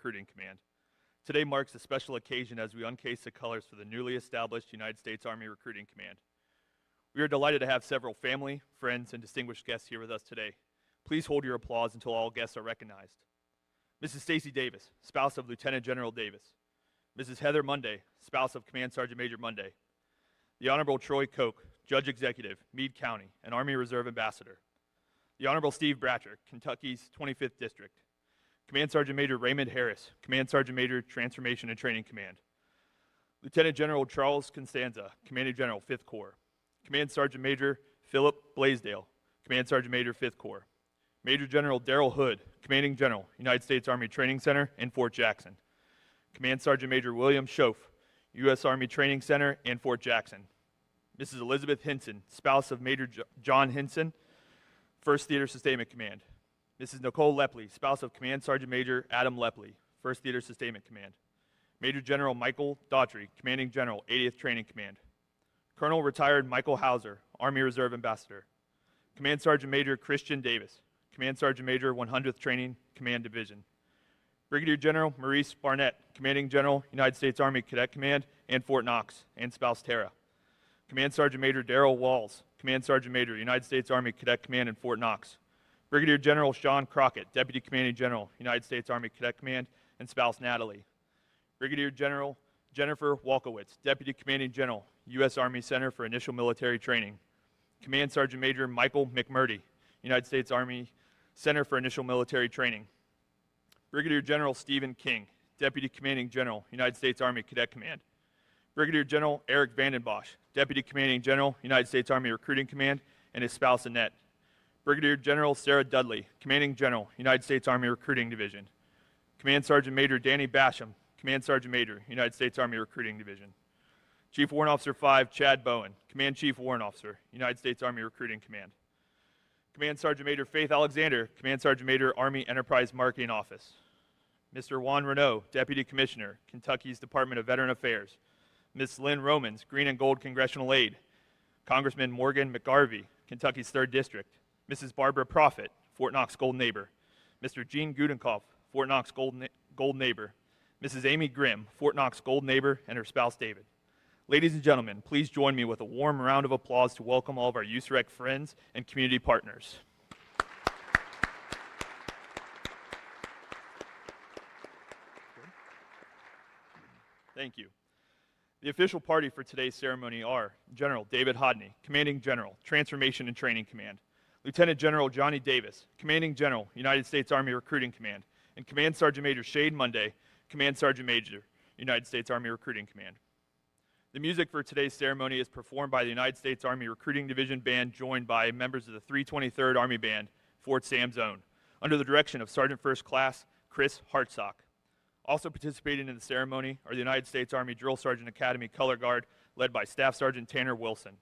Recruiting Command. Today marks a special occasion as we uncase the colors for the newly established United States Army Recruiting Command. We are delighted to have several family, friends, and distinguished guests here with us today. Please hold your applause until all guests are recognized. Mrs. Stacy Davis, spouse of Lieutenant General Davis. Mrs. Heather Monday, spouse of Command Sergeant Major Monday. The Honorable Troy Koch, Judge Executive, Meade County, and Army Reserve Ambassador. The Honorable Steve Bratcher, Kentucky's 25th District. Command Sergeant Major Raymond Harris, Command Sergeant Major, Transformation and Training Command. Lieutenant General Charles Constanza, Commanding General, 5th Corps. Command Sergeant Major Philip Blaisdell, Command Sergeant Major, 5th Corps. Major General Darrell Hood, Commanding General, United States Army Training Center in Fort Jackson. Command Sergeant Major William Schoaf, U.S. Army Training Center in Fort Jackson. Mrs. Elizabeth Hinson, spouse of Major John Hinson, 1st Theater Sustainment Command. Mrs. Nicole Lepley, spouse of Command Sergeant Major Adam Lepley, 1st Theater Sustainment Command. Major General Michael Daughtry, Commanding General, 80th Training Command. Colonel Retired Michael Hauser, Army Reserve Ambassador. Command Sergeant Major Christian Davis, Command Sergeant Major, 100th Training Command Division. Brigadier General Maurice Barnett, Commanding General, United States Army Cadet Command and Fort Knox, and spouse Tara. Command Sergeant Major Darrell Walls, Command Sergeant Major, United States Army Cadet Command in Fort Knox. Brigadier General Sean Crockett, Deputy Commanding General, United States Army Cadet Command, and spouse Natalie. Brigadier General Jennifer Walkowitz, Deputy Commanding General, U.S. Army Center for Initial Military Training. Command Sergeant Major Michael McMurdy, United States Army Center for Initial Military Training. Brigadier General Stephen King, Deputy Commanding General, United States Army Cadet Command. Brigadier General Eric Vandenbosch, Deputy Commanding General, United States Army Recruiting Command, and his spouse Annette. Brigadier General Sarah Dudley, Commanding General, United States Army Recruiting Division. Command Sergeant Major Danny Basham, Command Sergeant Major, United States Army Recruiting Division. Chief Warrant Officer 5, Chad Bowen, Command Chief Warrant Officer, United States Army Recruiting Command. Command Sergeant Major Faith Alexander, Command Sergeant Major, Army Enterprise Marketing Office. Mr. Juan Renaud, Deputy Commissioner, Kentucky's Department of Veteran Affairs. Ms. Lynn Romans, Green and Gold Congressional Aide. Congressman Morgan McGarvey, Kentucky's 3rd District. Mrs. Barbara Prophet, Fort Knox Gold Neighbor. Mr. Gene Gudenkauf, Fort Knox Gold Neighbor. Mrs. Amy Grimm, Fort Knox Gold Neighbor, and her spouse David. Ladies and gentlemen, please join me with a warm round of applause to welcome all of our USREC friends and community partners. Thank you. The official party for today's ceremony are General David Hodney, Commanding General, Transformation and Training Command. Lieutenant General Johnny Davis, Commanding General, United States Army Recruiting Command, and Command Sergeant Major Shade Monday, Command Sergeant Major, United States Army Recruiting Command. The music for today's ceremony is performed by the United States Army Recruiting Division Band, joined by members of the 323rd Army Band, Fort Sam's Own, under the direction of Sergeant First Class Chris Hartsock. Also participating in the ceremony are the United States Army Drill Sergeant Academy Color Guard, led by Staff Sergeant Tanner Wilson,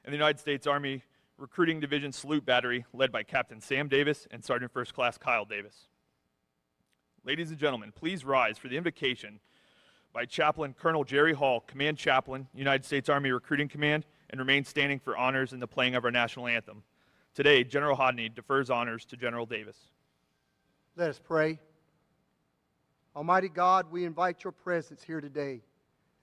and the United States Army Recruiting Division Salute Battery, led by Captain Sam Davis and Sergeant First Class Kyle Davis. Ladies and gentlemen, please rise for the invocation by Chaplain Colonel Jerry Hall, Command Chaplain, United States Army Recruiting Command, and remain standing for honors in the playing of our national anthem. Today, General Hodney defers honors to General Davis. Let us pray. Almighty God, we invite your presence here today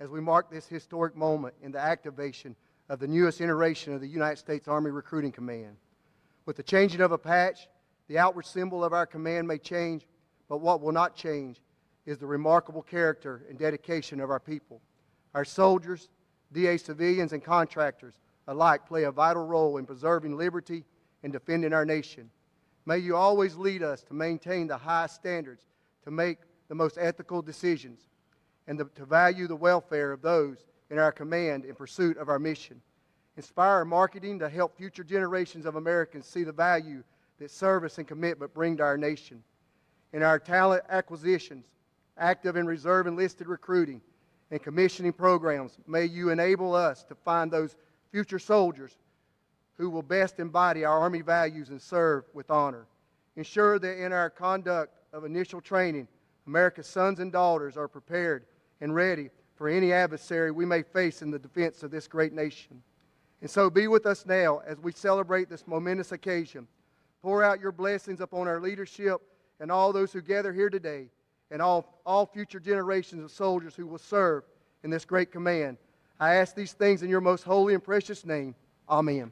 as we mark this historic moment in the activation of the newest iteration of the United States Army Recruiting Command. With the changing of a patch, the outward symbol of our command may change, but what will not change is the remarkable character and dedication of our people. Our soldiers, DA civilians, and contractors alike play a vital role in preserving liberty and defending our nation. May you always lead us to maintain the highest standards, to make the most ethical decisions, and to value the welfare of those in our command in pursuit of our mission. Inspire our marketing to help future generations of Americans see the value that service and commitment bring to our nation. In our talent acquisitions, active and reserve enlisted recruiting, and commissioning programs, may you enable us to find those future soldiers who will best embody our Army values and serve with honor. Ensure that in our conduct of initial training, America's sons and daughters are prepared and ready for any adversary we may face in the defense of this great nation. And so be with us now as we celebrate this momentous occasion. Pour out your blessings upon our leadership and all those who gather here today, and all future generations of soldiers who will serve in this great command. I ask these things in your most holy and precious name. Amen.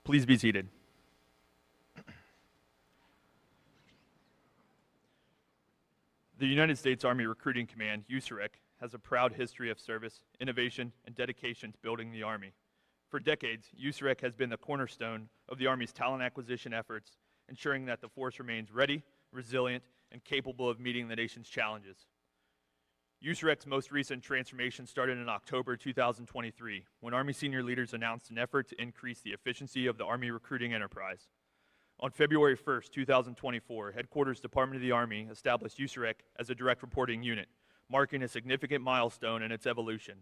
Please be seated. The United States Army Recruiting Command, USAREC, has a proud history of service, innovation, and dedication to building the Army. For decades, USAREC has been the cornerstone of the Army's talent acquisition efforts, ensuring that the force remains ready, resilient, and capable of meeting the nation's challenges. USAREC's most recent transformation started in October 2023, when Army senior leaders announced an effort to increase the efficiency of the Army recruiting enterprise. On February 1st, 2024, Headquarters Department of the Army established USAREC as a direct reporting unit, marking a significant milestone in its evolution.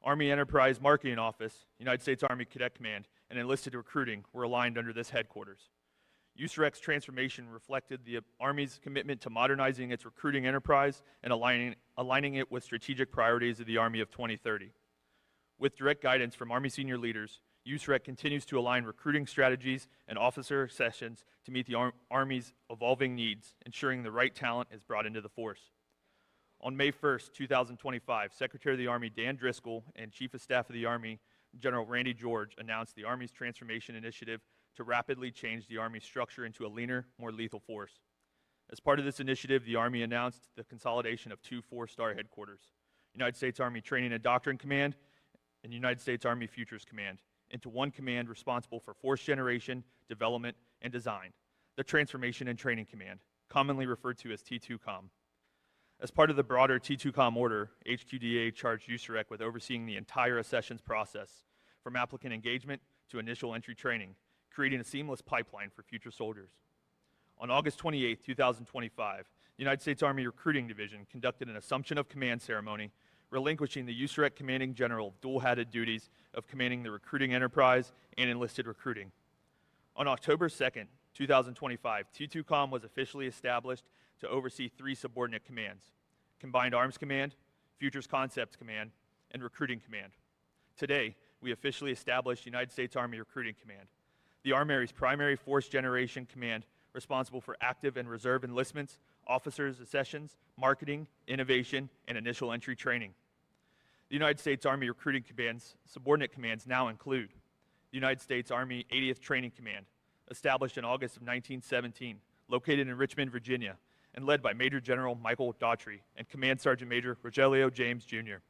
Army Enterprise Marketing Office, United States Army Cadet Command, and enlisted recruiting were aligned under this headquarters. USAREC's transformation reflected the Army's commitment to modernizing its recruiting enterprise and aligning it with strategic priorities of the Army of 2030. With direct guidance from Army senior leaders, USAREC continues to align recruiting strategies and officer sessions to meet the Army's evolving needs, ensuring the right talent is brought into the force. On May 1st, 2025, Secretary of the Army Dan Driscoll and Chief of Staff of the Army General Randy George announced the Army's transformation initiative to rapidly change the Army's structure into a leaner, more lethal force. As part of this initiative, the Army announced the consolidation of two four-star headquarters, United States Army Training and Doctrine Command and United States Army Futures Command, into one command responsible for force generation, development, and design, the Transformation and Training Command, commonly referred to as T2COM. As part of the broader T2COM order, HQDA charged USAREC with overseeing the entire accessions process, from applicant engagement to initial entry training, creating a seamless pipeline for future soldiers. On August 28, 2025, the United States Army Recruiting Division conducted an Assumption of Command ceremony, relinquishing the USAREC Commanding General dual-hatted duties of commanding the recruiting enterprise and enlisted recruiting. On October 2nd, 2025, T2COM was officially established to oversee three subordinate commands: Combined Arms Command, Futures Concepts Command, and Recruiting Command. Today, we officially established United States Army Recruiting Command, the Army's primary force generation command responsible for active and reserve enlistments, officers' accessions, marketing, innovation, and initial entry training. The United States Army Recruiting Command's subordinate commands now include the United States Army 80th Training Command, established in August of 1917, located in Richmond, Virginia, and led by Major General Michael Daughtry and Command Sergeant Major Rogelio James, Jr.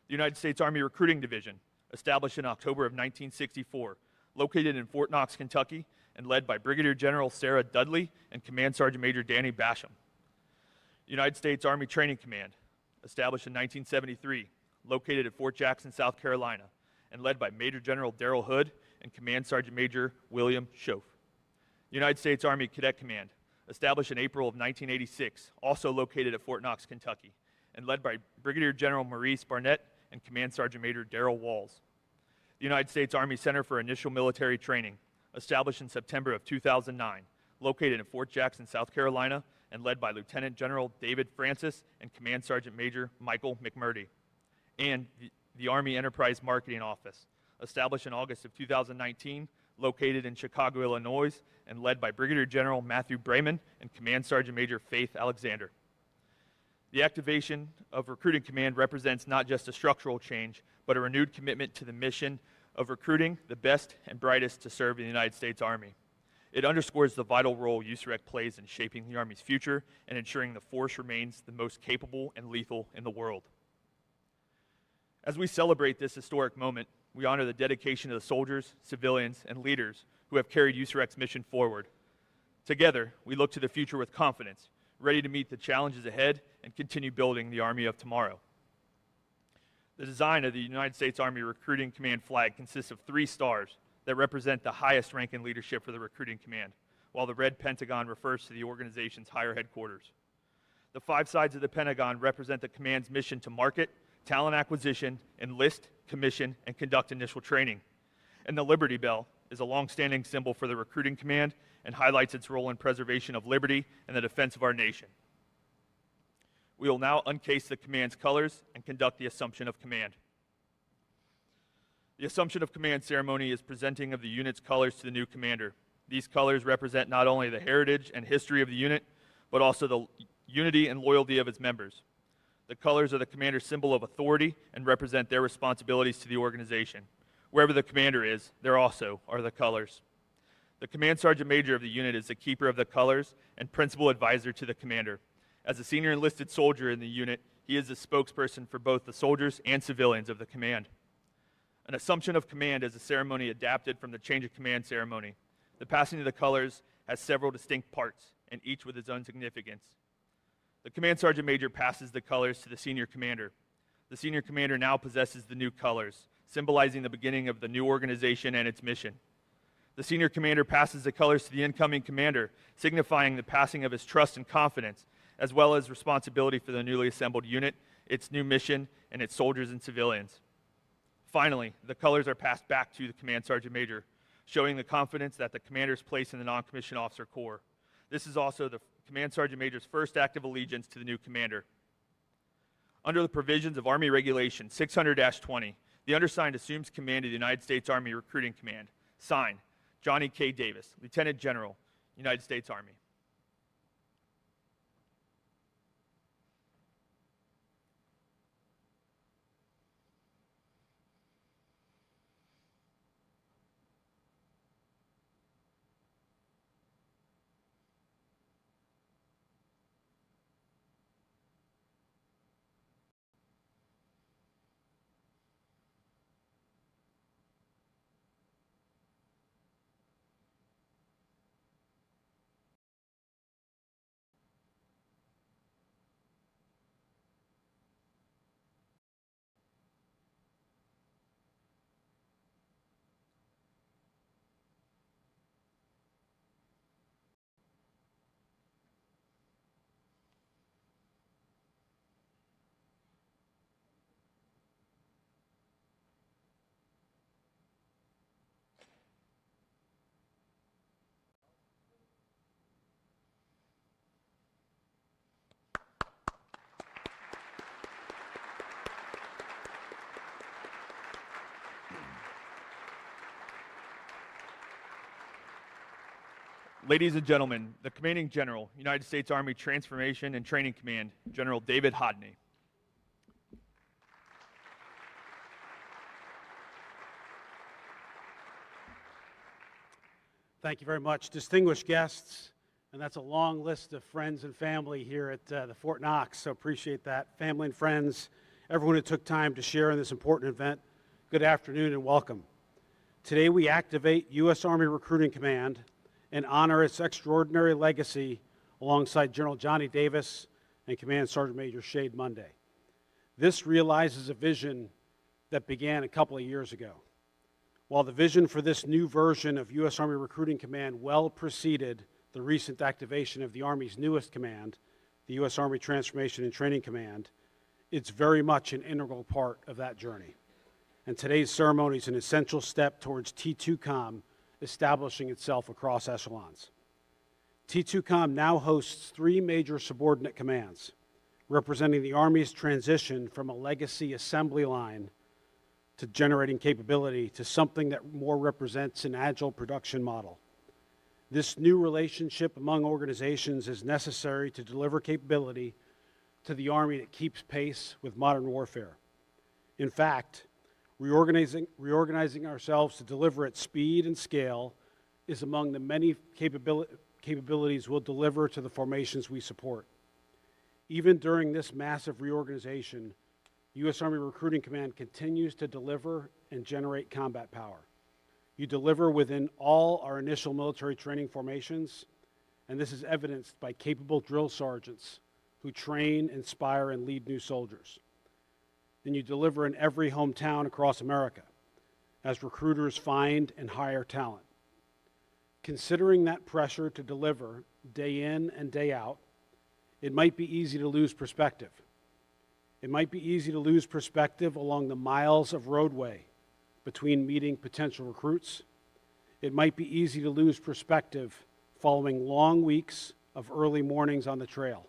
The United States Army Recruiting Division, established in October of 1964, located in Fort Knox, Kentucky, and led by Brigadier General Sarah Dudley and Command Sergeant Major Danny Basham. United States Army Training Command, established in 1973, located at Fort Jackson, South Carolina, and led by Major General Darrell Hood and Command Sergeant Major William Schoaf. United States Army Cadet Command, established in April of 1986, also located at Fort Knox, Kentucky, and led by Brigadier General Maurice Barnett and Command Sergeant Major Darrell Walls. The United States Army Center for Initial Military Training, established in September of 2009, located in Fort Jackson, South Carolina, and led by Lieutenant General David Francis and Command Sergeant Major Michael McMurdy. And the Army Enterprise Marketing Office, established in August of 2019, located in Chicago, Illinois, and led by Brigadier General Matthew Brayman and Command Sergeant Major Faith Alexander. The activation of Recruiting Command represents not just a structural change, but a renewed commitment to the mission of recruiting the best and brightest to serve in the United States Army. It underscores the vital role USAREC plays in shaping the Army's future and ensuring the force remains the most capable and lethal in the world. As we celebrate this historic moment, we honor the dedication of the soldiers, civilians, and leaders who have carried USAREC's mission forward. Together, we look to the future with confidence, ready to meet the challenges ahead and continue building the Army of tomorrow. The design of the United States Army Recruiting Command flag consists of 3 stars that represent the highest rank in leadership for the Recruiting Command, while the red pentagon refers to the organization's higher headquarters. The 5 sides of the pentagon represent the command's mission to market, talent acquisition, enlist, commission, and conduct initial training. And the Liberty Bell is a long-standing symbol for the Recruiting Command and highlights its role in preservation of liberty and the defense of our nation. We will now uncase the command's colors and conduct the Assumption of Command. The Assumption of Command ceremony is presenting of the unit's colors to the new commander. These colors represent not only the heritage and history of the unit, but also the unity and loyalty of its members. The colors are the commander's symbol of authority and represent their responsibilities to the organization. Wherever the commander is, there also are the colors. The Command Sergeant Major of the unit is the keeper of the colors and principal advisor to the commander. As a senior enlisted soldier in the unit, he is the spokesperson for both the soldiers and civilians of the command. An Assumption of Command is a ceremony adapted from the Change of Command ceremony. The passing of the colors has several distinct parts, and each with its own significance. The Command Sergeant Major passes the colors to the senior commander. The senior commander now possesses the new colors, symbolizing the beginning of the new organization and its mission. The senior commander passes the colors to the incoming commander, signifying the passing of his trust and confidence, as well as responsibility for the newly assembled unit, its new mission, and its soldiers and civilians. Finally, the colors are passed back to the Command Sergeant Major, showing the confidence that the commanders place in the non-commissioned officer corps. This is also the Command Sergeant Major's first act of allegiance to the new commander. Under the provisions of Army Regulation 600-20, the undersigned assumes command of the United States Army Recruiting Command. Signed, Johnny K. Davis, Lieutenant General, United States Army. Ladies and gentlemen, the Commanding General, United States Army Transformation and Training Command, General David Hodney. Thank you very much. Distinguished guests, And that's a long list of friends and family here at the Fort Knox, so appreciate that. Family and friends, everyone who took time to share in this important event, good afternoon and welcome. Today we activate U.S. Army Recruiting Command and honor its extraordinary legacy alongside General Johnny Davis and Command Sergeant Major Shade Monday. This realizes a vision that began a couple of years ago. While the vision for this new version of U.S. Army Recruiting Command well preceded the recent activation of the Army's newest command, the U.S. Army Transformation and Training Command, it's very much an integral part of that journey. And today's ceremony is an essential step towards T2COM establishing itself across echelons. T2COM now hosts 3 major subordinate commands, representing the Army's transition from a legacy assembly line to generating capability to something that more represents an agile production model. This new relationship among organizations is necessary to deliver capability to the Army that keeps pace with modern warfare. In fact, reorganizing ourselves to deliver at speed and scale is among the many capabilities we'll deliver to the formations we support. Even during this massive reorganization, U.S. Army Recruiting Command continues to deliver and generate combat power. You deliver within all our initial military training formations, and this is evidenced by capable drill sergeants who train, inspire, and lead new soldiers. And you deliver in every hometown across America as recruiters find and hire talent. Considering that pressure to deliver day in and day out, it might be easy to lose perspective. It might be easy to lose perspective along the miles of roadway between meeting potential recruits. It might be easy to lose perspective following long weeks of early mornings on the trail.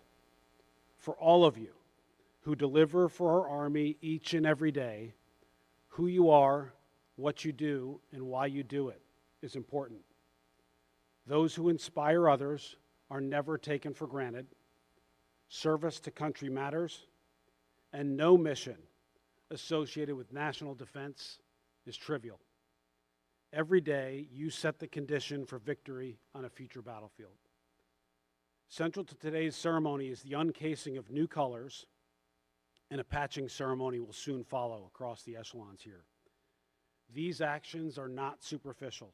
For all of you who deliver for our Army each and every day, who you are, what you do, and why you do it is important. Those who inspire others are never taken for granted. Service to country matters, and no mission associated with national defense is trivial. Every day, you set the condition for victory on a future battlefield. Central to today's ceremony is the uncasing of new colors, and a patching ceremony will soon follow across the echelons here. These actions are not superficial.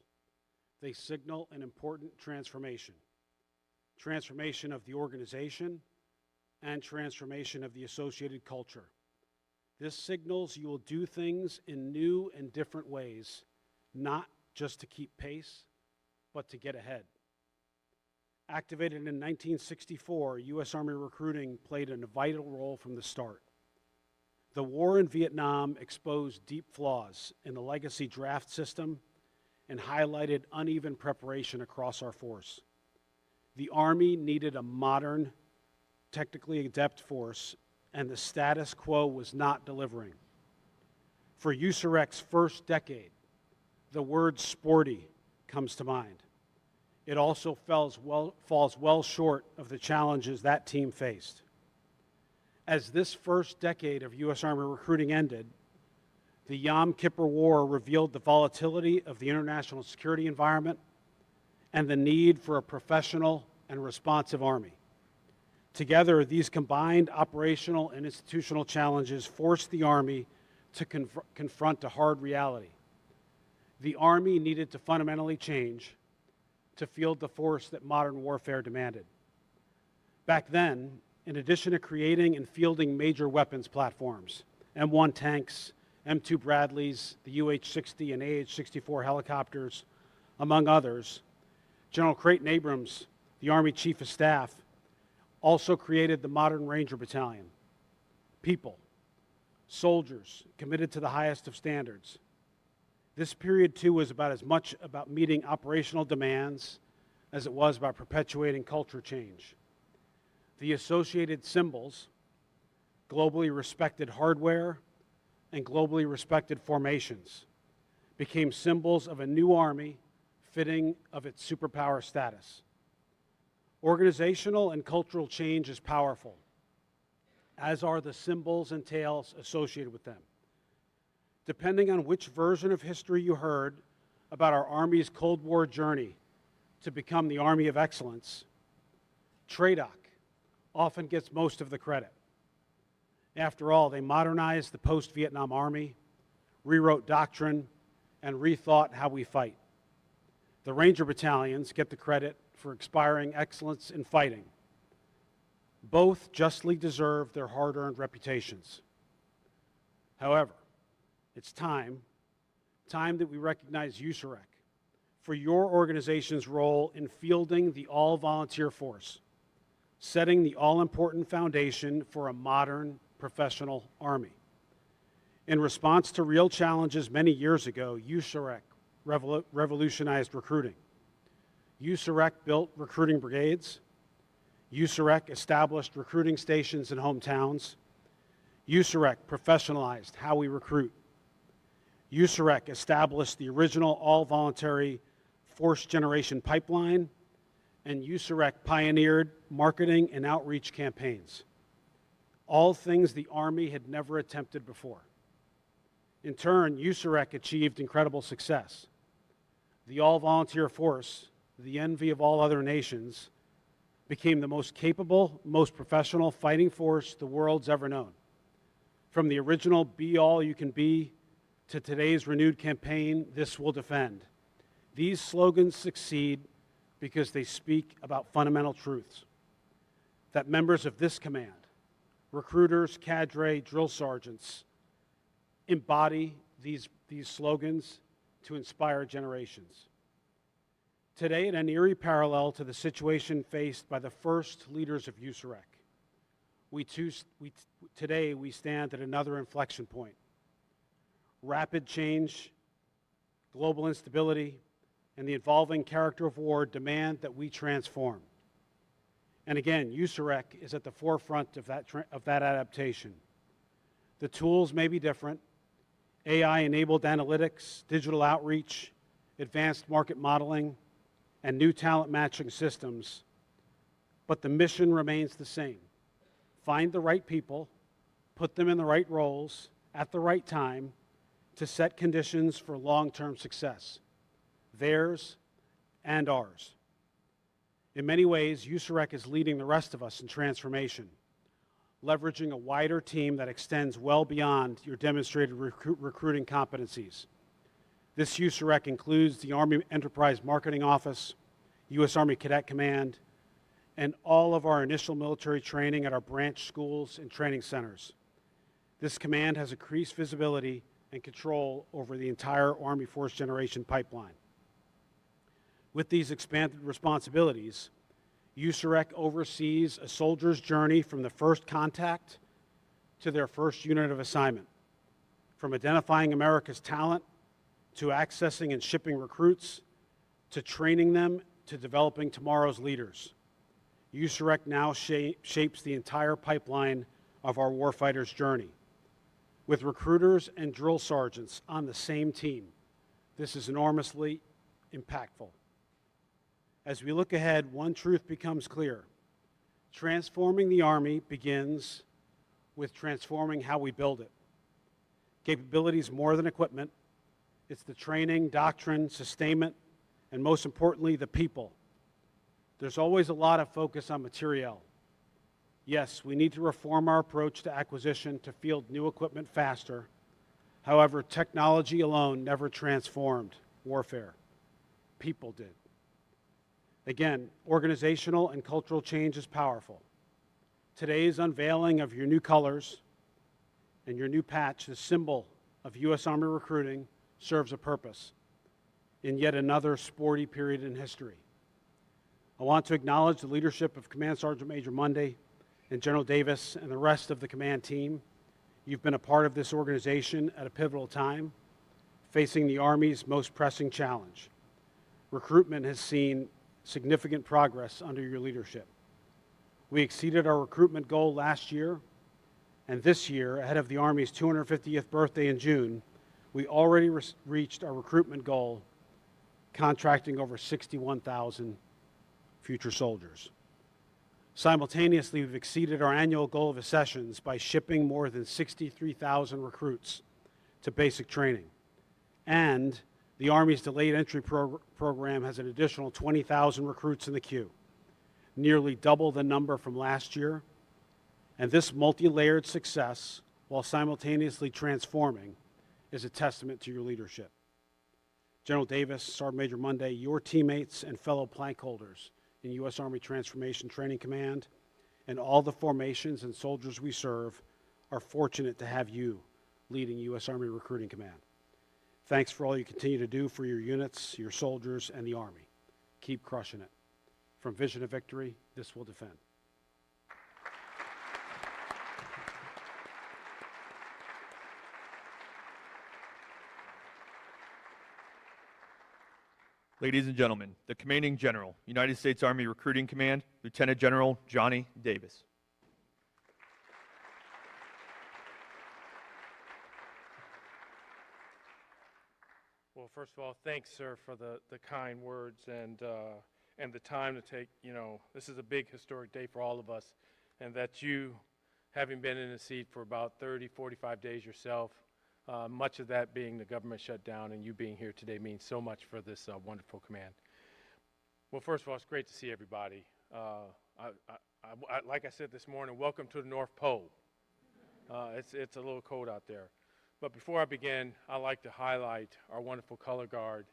They signal an important transformation. Transformation of the organization and transformation of the associated culture. This signals you will do things in new and different ways, not just to keep pace, but to get ahead. Activated in 1964, U.S. Army recruiting played a vital role from the start. The war in Vietnam exposed deep flaws in the legacy draft system and highlighted uneven preparation across our force. The Army needed a modern, technically adept force, and the status quo was not delivering. For USAREC's first decade, the word sporty comes to mind. It also falls well short of the challenges that team faced. As this first decade of U.S. Army recruiting ended, the Yom Kippur War revealed the volatility of the international security environment and the need for a professional and responsive Army. Together, these combined operational and institutional challenges forced the Army to confront a hard reality. The Army needed to fundamentally change to field the force that modern warfare demanded. Back then, in addition to creating and fielding major weapons platforms, M1 tanks, M2 Bradleys, the UH-60 and AH-64 helicopters, among others, General Creighton Abrams, the Army Chief of Staff, also created the modern Ranger Battalion. People, soldiers committed to the highest of standards. This period, too, was about as much about meeting operational demands as it was about perpetuating culture change. The associated symbols, globally respected hardware, and globally respected formations, became symbols of a new Army fitting of its superpower status. Organizational and cultural change is powerful, as are the symbols and tales associated with them. Depending on which version of history you heard about our Army's Cold War journey to become the Army of Excellence, TRADOC often gets most of the credit. After all, they modernized the post-Vietnam Army, rewrote doctrine, and rethought how we fight. The Ranger Battalions get the credit for inspiring excellence in fighting. Both justly deserve their hard-earned reputations. However, it's time that we recognize USAREC for your organization's role in fielding the all-volunteer force, setting the all-important foundation for a modern professional Army. In response to real challenges many years ago, USAREC revolutionized recruiting. USAREC built recruiting brigades. USAREC established recruiting stations in hometowns. USAREC professionalized how we recruit. USAREC established the original all-voluntary force generation pipeline, and USAREC pioneered marketing and outreach campaigns, all things the Army had never attempted before. In turn, USAREC achieved incredible success. The all-volunteer force, the envy of all other nations, became the most capable, most professional fighting force the world's ever known. From the original "Be All You Can Be" to today's renewed campaign, "This Will Defend," these slogans succeed because they speak about fundamental truths that members of this command, recruiters, cadre, drill sergeants, embody these slogans to inspire generations. Today, in an eerie parallel to the situation faced by the first leaders of USAREC, today we stand at another inflection point. Rapid change, global instability, and the evolving character of war demand that we transform. And again, USAREC is at the forefront of that adaptation. The tools may be different: AI-enabled analytics, digital outreach, advanced market modeling, and new talent matching systems, but the mission remains the same. Find the right people, put them in the right roles at the right time to set conditions for long-term success, theirs and ours. In many ways, USAREC is leading the rest of us in transformation, leveraging a wider team that extends well beyond your demonstrated recruiting competencies. This USAREC includes the Army Enterprise Marketing Office, U.S. Army Cadet Command, and all of our initial military training at our branch schools and training centers. This command has increased visibility and control over the entire Army Force Generation pipeline. With these expanded responsibilities, USAREC oversees a soldier's journey from the first contact to their first unit of assignment, from identifying America's talent to accessing and shipping recruits, to training them, to developing tomorrow's leaders. USAREC now shapes the entire pipeline of our warfighters' journey. With recruiters and drill sergeants on the same team, this is enormously impactful. As we look ahead, one truth becomes clear. Transforming the Army begins with transforming how we build it. Capability is more than equipment. It's the training, doctrine, sustainment, and most importantly, the people. There's always a lot of focus on materiel. Yes, we need to reform our approach to acquisition to field new equipment faster. However, technology alone never transformed warfare. People did. Again, organizational and cultural change is powerful. Today's unveiling of your new colors and your new patch, the symbol of U.S. Army recruiting, serves a purpose in yet another sporty period in history. I want to acknowledge the leadership of Command Sergeant Major Monday and General Davis and the rest of the command team. You've been a part of this organization at a pivotal time, facing the Army's most pressing challenge. Recruitment has seen significant progress under your leadership. We exceeded our recruitment goal last year, and this year, ahead of the Army's 250th birthday in June, we already reached our recruitment goal, contracting over 61,000 future soldiers. Simultaneously, we've exceeded our annual goal of accessions by shipping more than 63,000 recruits to basic training. And the Army's delayed entry program has an additional 20,000 recruits in the queue. nearly double the number from last year. And this multi-layered success, while simultaneously transforming, is a testament to your leadership. General Davis, Sergeant Major Monday, your teammates and fellow plank holders in U.S. Army Transformation Training Command, and all the formations and soldiers we serve are fortunate to have you leading U.S. Army Recruiting Command. Thanks for all you continue to do for your units, your soldiers, and the Army. Keep crushing it. From vision to victory, this will defend. Ladies and gentlemen, the Commanding General, United States Army Recruiting Command, Lieutenant General Johnny Davis. Well, first of all, thanks, sir, for the kind words and the time to take, this is a big historic day for all of us, and that you, having been in the seat for about 30, 45 days yourself, much of that being the government shutdown, and you being here today means so much for this wonderful command. Well, first of all, it's great to see everybody. Like I said this morning, welcome to the North Pole. It's a little cold out there. But before I begin, I'd like to highlight our wonderful color guard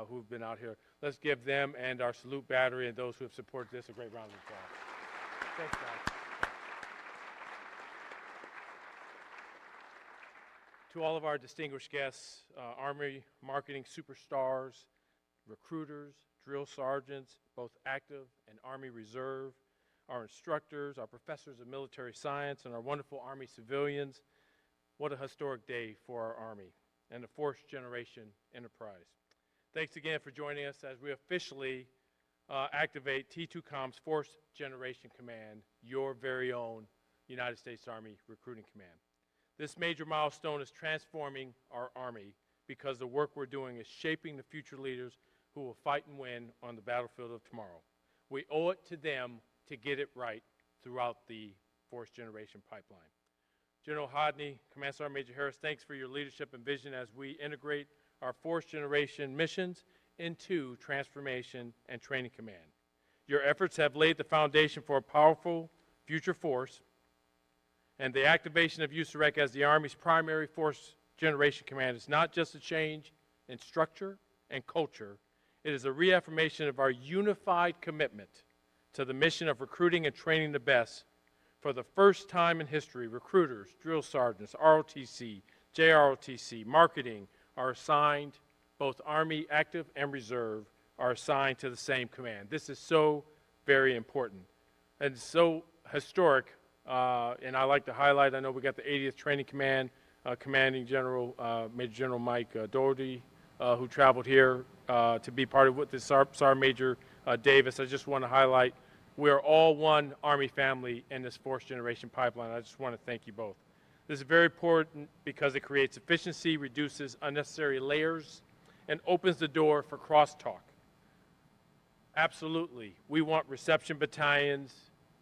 who've been out here. Let's give them and our salute battery and those who have supported this a great round of applause. Thanks, guys. To all of our distinguished guests, Army marketing superstars, recruiters, drill sergeants, both active and Army Reserve, our instructors, our professors of military science, and our wonderful Army civilians, what a historic day for our Army and the fourth generation enterprise. Thanks again for joining us as we officially activate T2COM's fourth generation command, your very own United States Army Recruiting Command. This major milestone is transforming our Army because the work we're doing is shaping the future leaders who will fight and win on the battlefield of tomorrow. We owe it to them to get it right throughout the fourth generation pipeline. General Hodney, Command Sergeant Major Harris, thanks for your leadership and vision as we integrate our fourth generation missions into Transformation and Training Command. Your efforts have laid the foundation for a powerful future force, and the activation of USAREC as the Army's primary fourth generation command is not just a change in structure and culture, it is a reaffirmation of our unified commitment to the mission of recruiting and training the best. For the first time in history, recruiters, drill sergeants, ROTC, JROTC, marketing are assigned, both Army active and reserve are assigned to the same command. This is so very important and so historic, and I like to highlight, I know we got the 80th Training Command, Commanding General, Major General Mike Doherty, who traveled here to be part of with this Sergeant Major Davis. I just want to highlight we are all one Army family in this fourth generation pipeline. I just want to thank you both. This is very important because it creates efficiency, reduces unnecessary layers, and opens the door for crosstalk. Absolutely. We want reception battalions,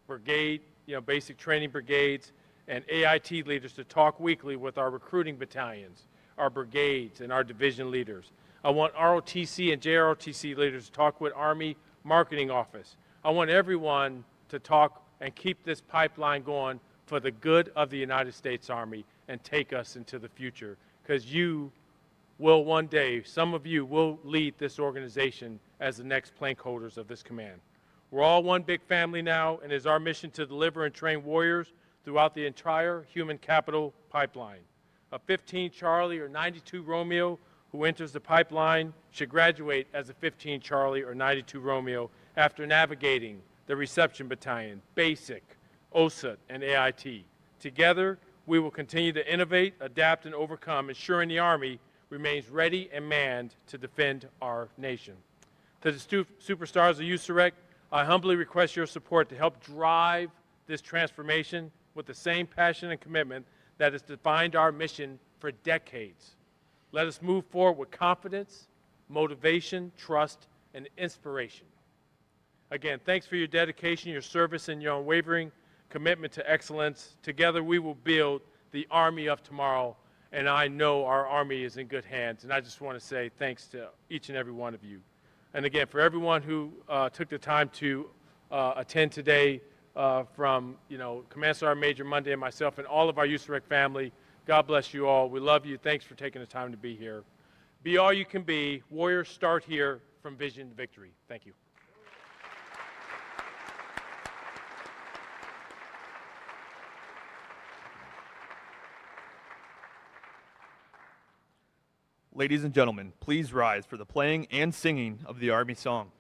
brigade, basic training brigades, and AIT leaders to talk weekly with our recruiting battalions, our brigades, and our division leaders. I want ROTC and JROTC leaders to talk with Army Marketing Office. I want everyone to talk and keep this pipeline going for the good of the United States Army and take us into the future, because you will one day, some of you will lead this organization as the next plank holders of this command. We're all one big family now, and it is our mission to deliver and train warriors throughout the entire human capital pipeline. A 15 Charlie or 92 Romeo who enters the pipeline should graduate as a 15 Charlie or 92 Romeo after navigating the reception battalion, basic, OSUT, and AIT. Together, we will continue to innovate, adapt, and overcome, ensuring the Army remains ready and manned to defend our nation. To the superstars of USAREC, I humbly request your support to help drive this transformation with the same passion and commitment that has defined our mission for decades. Let us move forward with confidence, motivation, trust, and inspiration. Again, thanks for your dedication, your service, and your unwavering commitment to excellence. Together we will build the Army of tomorrow, and I know our Army is in good hands. And I just want to say thanks to each and every one of you. And again, for everyone who took the time to attend today from, Command Sergeant Major Monday and myself and all of our USAREC family. God bless you all. We love you. Thanks for taking the time to be here. Be all you can be. Warriors start here from vision to victory. Thank you. Ladies and gentlemen, please rise for the playing and singing of the Army Song.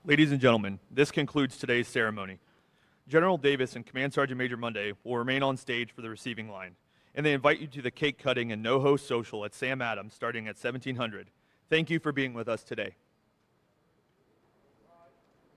Ladies and gentlemen, this concludes today's ceremony. General Davis and Command Sergeant Major Monday will remain on stage for the receiving line, and they invite you to the cake cutting and no-host social at Sam Adams starting at 1700. Thank you for being with us today.